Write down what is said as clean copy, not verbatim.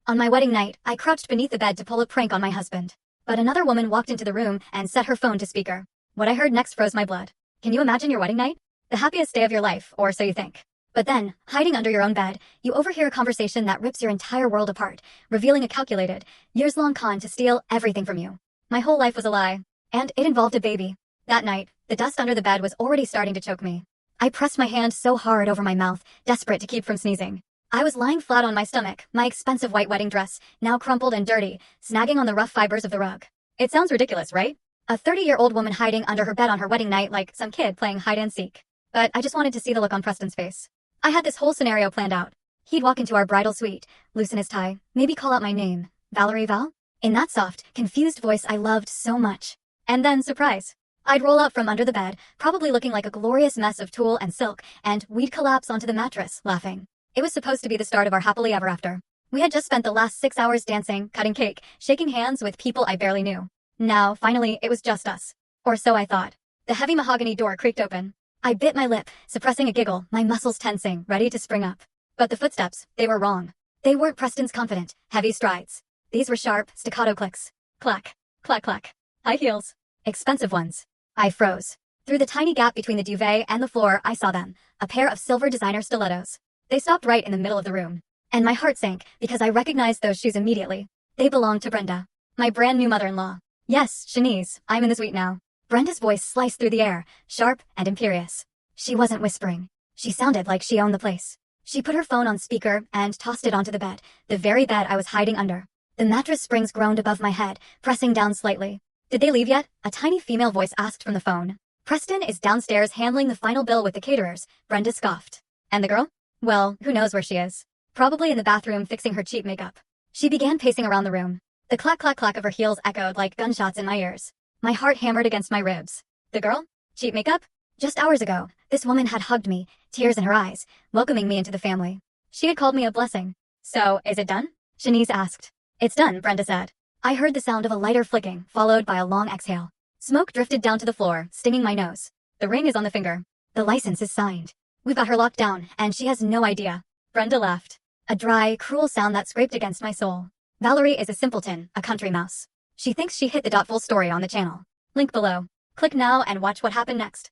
On my wedding night, I crouched beneath the bed to pull a prank on my husband. But another woman walked into the room and set her phone to speaker. What I heard next froze my blood. Can you imagine your wedding night? The happiest day of your life, or so you think. But then, hiding under your own bed, you overhear a conversation that rips your entire world apart, revealing a calculated, years-long con to steal everything from you. My whole life was a lie. And it involved a baby. That night, the dust under the bed was already starting to choke me. I pressed my hand so hard over my mouth, desperate to keep from sneezing. I was lying flat on my stomach, my expensive white wedding dress, now crumpled and dirty, snagging on the rough fibers of the rug. It sounds ridiculous, right? A 30-year-old woman hiding under her bed on her wedding night like some kid playing hide-and-seek. But I just wanted to see the look on Preston's face. I had this whole scenario planned out. He'd walk into our bridal suite, loosen his tie, maybe call out my name, Valerie Val? In that soft, confused voice I loved so much. And then, surprise. I'd roll out from under the bed, probably looking like a glorious mess of tulle and silk, and we'd collapse onto the mattress, laughing. It was supposed to be the start of our happily ever after. We had just spent the last 6 hours dancing, cutting cake, shaking hands with people I barely knew. Now, finally, it was just us. Or so I thought. The heavy mahogany door creaked open. I bit my lip, suppressing a giggle, my muscles tensing, ready to spring up. But the footsteps, they were wrong. They weren't Preston's confident, heavy strides. These were sharp, staccato clicks. Clack, clack, clack. High heels. Expensive ones. I froze. Through the tiny gap between the duvet and the floor, I saw them, a pair of silver designer stilettos. They stopped right in the middle of the room. And my heart sank because I recognized those shoes immediately. They belonged to Brenda, my brand new mother-in-law. Yes, Shanice, I'm in the suite now. Brenda's voice sliced through the air, sharp and imperious. She wasn't whispering. She sounded like she owned the place. She put her phone on speaker and tossed it onto the bed, the very bed I was hiding under. The mattress springs groaned above my head, pressing down slightly. Did they leave yet? A tiny female voice asked from the phone. Preston is downstairs handling the final bill with the caterers, Brenda scoffed. And the girl? Well, who knows where she is. Probably in the bathroom fixing her cheap makeup. She began pacing around the room. The clack clack clack of her heels echoed like gunshots in my ears. My heart hammered against my ribs. The girl? Cheap makeup? Just hours ago, this woman had hugged me, tears in her eyes, welcoming me into the family. She had called me a blessing. So, is it done? Shanice asked. It's done, Brenda said. I heard the sound of a lighter flicking, followed by a long exhale. Smoke drifted down to the floor, stinging my nose. The ring is on the finger. The license is signed. We've got her locked down, and she has no idea. Brenda laughed. A dry, cruel sound that scraped against my soul. Valerie is a simpleton, a country mouse. She thinks she hit the full story on the channel. Link below. Click now and watch what happened next.